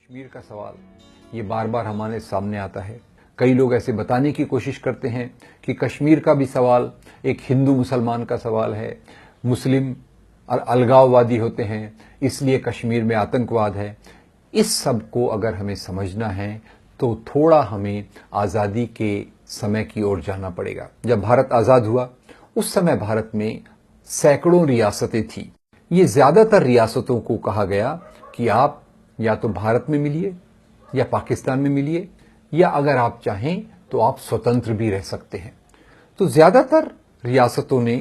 कश्मीर का सवाल ये बार बार हमारे सामने आता है। कई लोग ऐसे बताने की कोशिश करते हैं कि कश्मीर का भी सवाल एक हिंदू मुसलमान का सवाल है, मुस्लिम और अलगाववादी होते हैं, इसलिए कश्मीर में आतंकवाद है। इस सब को अगर हमें समझना है तो थोड़ा हमें आज़ादी के समय की ओर जाना पड़ेगा। जब भारत आज़ाद हुआ उस समय भारत में सैकड़ों रियासतें थी। ये ज़्यादातर रियासतों को कहा गया कि आप या तो भारत में मिलिए या पाकिस्तान में मिलिए, या अगर आप चाहें तो आप स्वतंत्र भी रह सकते हैं। तो ज़्यादातर रियासतों ने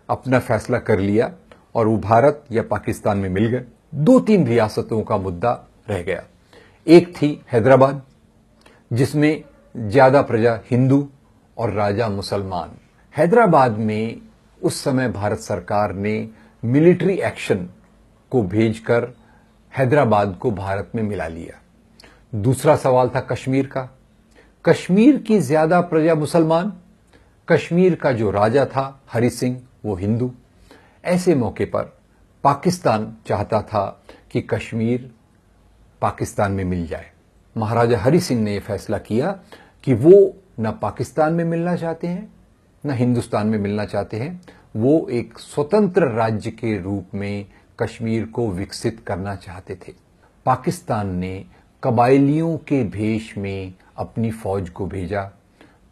अपना फैसला कर लिया और वो भारत या पाकिस्तान में मिल गए। 2-3 रियासतों का मुद्दा रह गया। एक थी हैदराबाद, जिसमें ज़्यादा प्रजा हिंदू और राजा मुसलमान। हैदराबाद में उस समय भारत सरकार ने मिलिट्री एक्शन को भेजकर हैदराबाद को भारत में मिला लिया। दूसरा सवाल था कश्मीर का। कश्मीर की ज्यादा प्रजा मुसलमान, कश्मीर का जो राजा था हरि सिंह वो हिंदू। ऐसे मौके पर पाकिस्तान चाहता था कि कश्मीर पाकिस्तान में मिल जाए। महाराजा हरि सिंह ने यह फैसला किया कि वो न पाकिस्तान में मिलना चाहते हैं न हिंदुस्तान में मिलना चाहते हैं। वो एक स्वतंत्र राज्य के रूप में कश्मीर को विकसित करना चाहते थे। पाकिस्तान ने कबायलियों के भेष में अपनी फौज को भेजा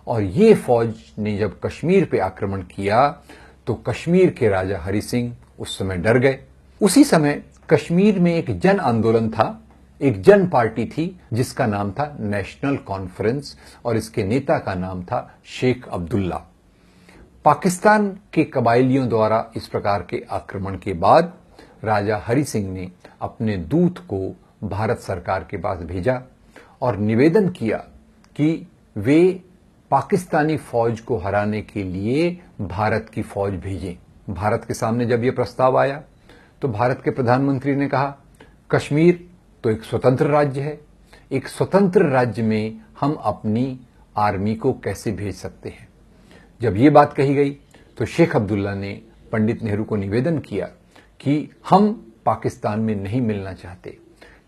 और ये फौज ने जब कश्मीर पे आक्रमण किया तो कश्मीर के राजा हरि सिंह उस समय डर गए। उसी समय कश्मीर में एक जन आंदोलन था, एक जन पार्टी थी जिसका नाम था नेशनल कॉन्फ्रेंस और इसके नेता का नाम था शेख अब्दुल्ला। पाकिस्तान के कबायलियों द्वारा इस प्रकार के आक्रमण के बाद राजा हरि सिंह ने अपने दूत को भारत सरकार के पास भेजा और निवेदन किया कि वे पाकिस्तानी फौज को हराने के लिए भारत की फौज भेजें। भारत के सामने जब यह प्रस्ताव आया तो भारत के प्रधानमंत्री ने कहा, कश्मीर तो एक स्वतंत्र राज्य है, एक स्वतंत्र राज्य में हम अपनी आर्मी को कैसे भेज सकते हैं। जब ये बात कही गई तो शेख अब्दुल्ला ने पंडित नेहरू को निवेदन किया कि हम पाकिस्तान में नहीं मिलना चाहते,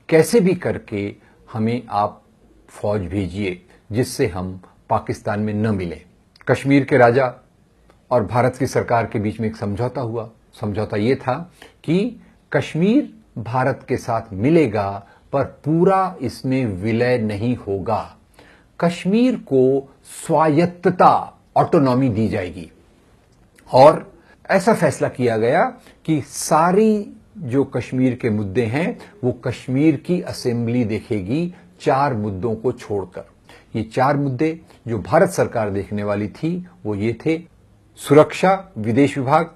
कैसे भी करके हमें आप फौज भेजिए जिससे हम पाकिस्तान में न मिलें। कश्मीर के राजा और भारत की सरकार के बीच में एक समझौता हुआ। समझौता ये था कि कश्मीर भारत के साथ मिलेगा पर पूरा इसमें विलय नहीं होगा। कश्मीर को स्वायत्तता, ऑटोनॉमी दी जाएगी। और ऐसा फैसला किया गया कि सारी जो कश्मीर के मुद्दे हैं वो कश्मीर की असेंबली देखेगी, 4 मुद्दों को छोड़कर। ये 4 मुद्दे जो भारत सरकार देखने वाली थी वो ये थे, सुरक्षा, विदेश विभाग,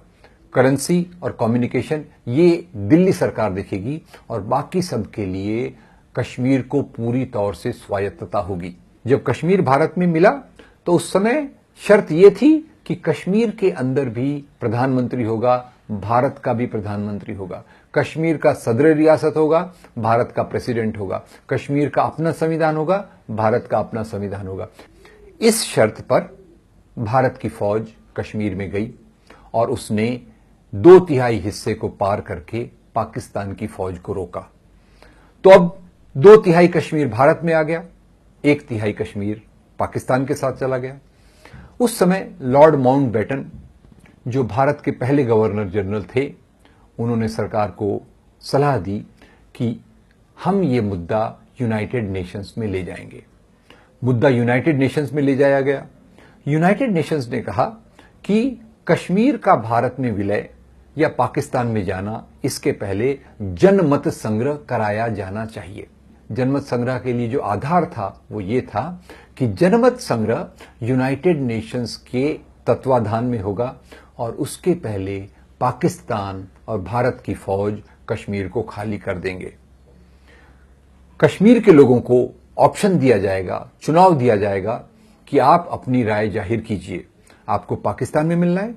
करेंसी और कम्युनिकेशन, ये दिल्ली सरकार देखेगी और बाकी सब के लिए कश्मीर को पूरी तौर से स्वायत्तता होगी। जब कश्मीर भारत में मिला तो उस समय शर्त यह थी कि कश्मीर के अंदर भी प्रधानमंत्री होगा, भारत का भी प्रधानमंत्री होगा। कश्मीर का सदर रियासत होगा, भारत का प्रेसिडेंट होगा। कश्मीर का अपना संविधान होगा, भारत का अपना संविधान होगा। इस शर्त पर भारत की फौज कश्मीर में गई और उसने 2/3 हिस्से को पार करके पाकिस्तान की फौज को रोका। तो अब 2/3 कश्मीर भारत में आ गया, 1/3 कश्मीर पाकिस्तान के साथ चला गया। उस समय लॉर्ड माउंटबेटन, जो भारत के पहले गवर्नर जनरल थे, उन्होंने सरकार को सलाह दी कि हम ये मुद्दा यूनाइटेड नेशंस में ले जाएंगे। मुद्दा यूनाइटेड नेशंस में ले जाया गया। यूनाइटेड नेशंस ने कहा कि कश्मीर का भारत में विलय या पाकिस्तान में जाना, इसके पहले जनमत संग्रह कराया जाना चाहिए। जनमत संग्रह के लिए जो आधार था वो ये था कि जनमत संग्रह यूनाइटेड नेशंस के तत्वाधान में होगा और उसके पहले पाकिस्तान और भारत की फौज कश्मीर को खाली कर देंगे। कश्मीर के लोगों को ऑप्शन दिया जाएगा, चुनाव दिया जाएगा कि आप अपनी राय जाहिर कीजिए, आपको पाकिस्तान में मिलना है,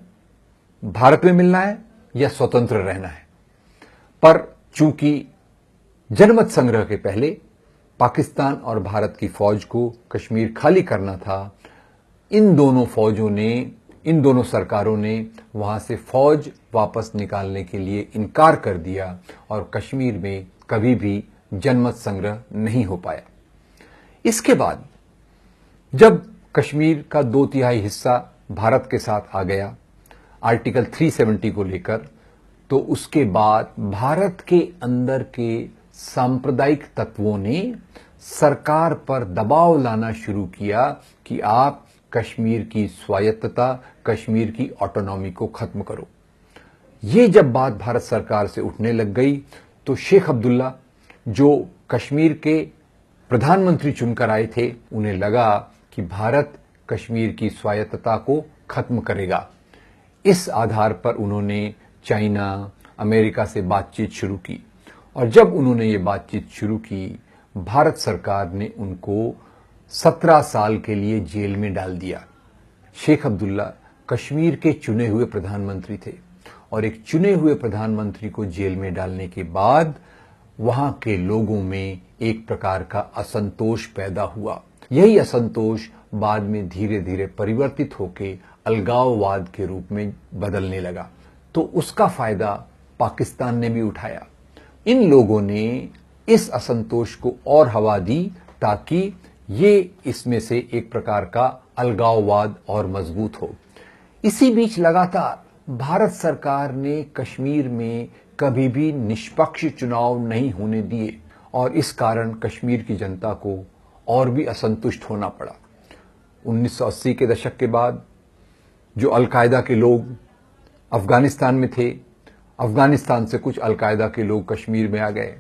भारत में मिलना है या स्वतंत्र रहना है। पर चूंकि जनमत संग्रह के पहले पाकिस्तान और भारत की फौज को कश्मीर खाली करना था, इन दोनों फौजों ने, इन दोनों सरकारों ने वहां से फौज वापस निकालने के लिए इनकार कर दिया और कश्मीर में कभी भी जनमत संग्रह नहीं हो पाया। इसके बाद जब कश्मीर का 2/3 हिस्सा भारत के साथ आ गया आर्टिकल 370 को लेकर, तो उसके बाद भारत के अंदर के सांप्रदायिक तत्वों ने सरकार पर दबाव लाना शुरू किया कि आप कश्मीर की स्वायत्तता, कश्मीर की ऑटोनॉमी को खत्म करो। ये जब बात भारत सरकार से उठने लग गई तो शेख अब्दुल्ला, जो कश्मीर के प्रधानमंत्री चुनकर आए थे, उन्हें लगा कि भारत कश्मीर की स्वायत्तता को खत्म करेगा। इस आधार पर उन्होंने चाइना, अमेरिका से बातचीत शुरू की, और जब उन्होंने ये बातचीत शुरू की, भारत सरकार ने उनको 17 साल के लिए जेल में डाल दिया। शेख अब्दुल्ला कश्मीर के चुने हुए प्रधानमंत्री थे, और एक चुने हुए प्रधानमंत्री को जेल में डालने के बाद वहां के लोगों में एक प्रकार का असंतोष पैदा हुआ। यही असंतोष बाद में धीरे धीरे परिवर्तित होकर अलगाववाद के रूप में बदलने लगा। तो उसका फायदा पाकिस्तान ने भी उठाया। इन लोगों ने इस असंतोष को और हवा दी ताकि ये इसमें से एक प्रकार का अलगाववाद और मजबूत हो। इसी बीच लगातार भारत सरकार ने कश्मीर में कभी भी निष्पक्ष चुनाव नहीं होने दिए, और इस कारण कश्मीर की जनता को और भी असंतुष्ट होना पड़ा। 1980 के दशक के बाद जो अलकायदा के लोग अफगानिस्तान में थे, अफगानिस्तान से कुछ अलकायदा के लोग कश्मीर में आ गए,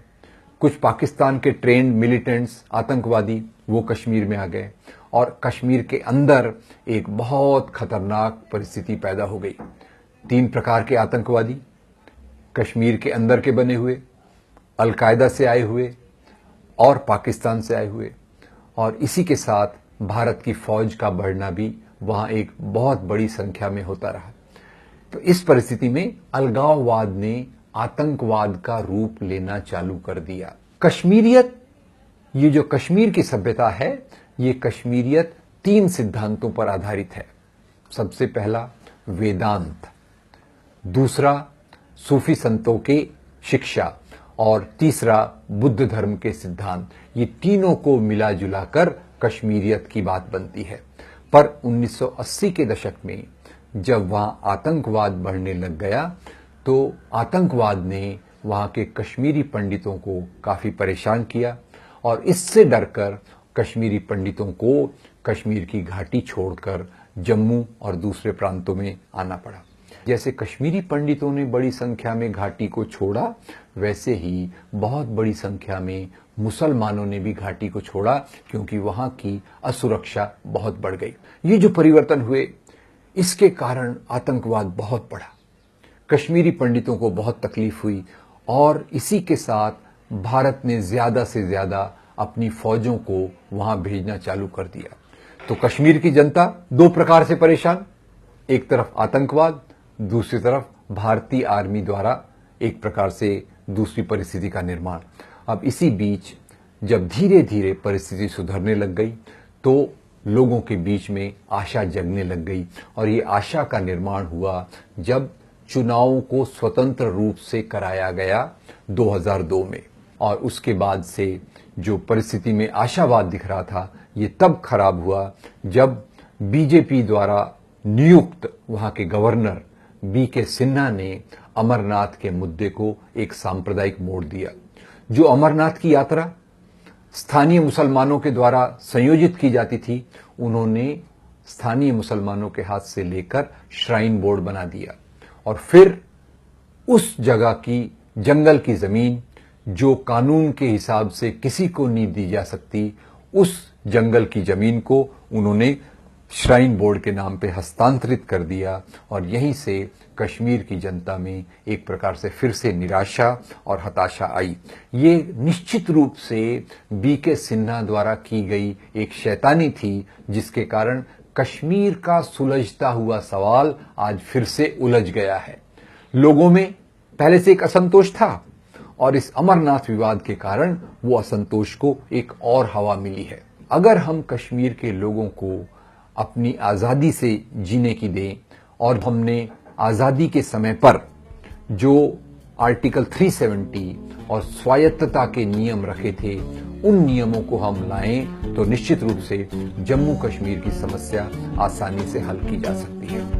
कुछ पाकिस्तान के ट्रेंड मिलिटेंट्स आतंकवादी वो कश्मीर में आ गए, और कश्मीर के अंदर एक बहुत खतरनाक परिस्थिति पैदा हो गई। 3 प्रकार के आतंकवादी कश्मीर के अंदर के बने हुए, अलकायदा से आए हुए और पाकिस्तान से आए हुए, और इसी के साथ भारत की फौज का बढ़ना भी वहां एक बहुत बड़ी संख्या में होता रहा। तो इस परिस्थिति में अलगाववाद ने आतंकवाद का रूप लेना चालू कर दिया। कश्मीरियत, ये जो कश्मीर की सभ्यता है, ये कश्मीरियत 3 सिद्धांतों पर आधारित है। सबसे पहला वेदांत, दूसरा सूफी संतों के शिक्षा, और तीसरा बुद्ध धर्म के सिद्धांत। ये तीनों को मिला जुलाकर कश्मीरियत की बात बनती है। पर 1980 के दशक में जब वहां आतंकवाद बढ़ने लग गया, तो आतंकवाद ने वहां के कश्मीरी पंडितों को काफी परेशान किया, और इससे डरकर कश्मीरी पंडितों को कश्मीर की घाटी छोड़कर जम्मू और दूसरे प्रांतों में आना पड़ा। जैसे कश्मीरी पंडितों ने बड़ी संख्या में घाटी को छोड़ा, वैसे ही बहुत बड़ी संख्या में मुसलमानों ने भी घाटी को छोड़ा, क्योंकि वहां की असुरक्षा बहुत बढ़ गई। ये जो परिवर्तन हुए, इसके कारण आतंकवाद बहुत बढ़ा, कश्मीरी पंडितों को बहुत तकलीफ हुई, और इसी के साथ भारत ने ज्यादा से ज्यादा अपनी फौजों को वहां भेजना चालू कर दिया। तो कश्मीर की जनता 2 प्रकार से परेशान, एक तरफ आतंकवाद, दूसरी तरफ भारतीय आर्मी द्वारा एक प्रकार से दूसरी परिस्थिति का निर्माण। अब इसी बीच जब धीरे धीरे परिस्थिति सुधरने लग गई, तो लोगों के बीच में आशा जगने लग गई, और ये आशा का निर्माण हुआ जब चुनावों को स्वतंत्र रूप से कराया गया 2002 में। और उसके बाद से जो परिस्थिति में आशावाद दिख रहा था, ये तब खराब हुआ जब बीजेपी द्वारा नियुक्त वहां के गवर्नर BK सिन्हा ने अमरनाथ के मुद्दे को एक सांप्रदायिक मोड़ दिया। जो अमरनाथ की यात्रा स्थानीय मुसलमानों के द्वारा संयोजित की जाती थी, उन्होंने स्थानीय मुसलमानों के हाथ से लेकर श्राइन बोर्ड बना दिया, और फिर उस जगह की जंगल की जमीन जो कानून के हिसाब से किसी को नहीं दी जा सकती, उस जंगल की जमीन को उन्होंने श्राइन बोर्ड के नाम पे हस्तांतरित कर दिया, और यहीं से कश्मीर की जनता में एक प्रकार से फिर से निराशा और हताशा आई। ये निश्चित रूप से BK सिन्हा द्वारा की गई एक शैतानी थी, जिसके कारण कश्मीर का सुलझता हुआ सवाल आज फिर से उलझ गया है। लोगों में पहले से एक असंतोष था, और इस अमरनाथ विवाद के कारण वो असंतोष को एक और हवा मिली है। अगर हम कश्मीर के लोगों को अपनी आजादी से जीने की दें, और हमने आजादी के समय पर जो आर्टिकल 370 और स्वायत्तता के नियम रखे थे, उन नियमों को हम लाएं तो निश्चित रूप से जम्मू कश्मीर की समस्या आसानी से हल की जा सकती है।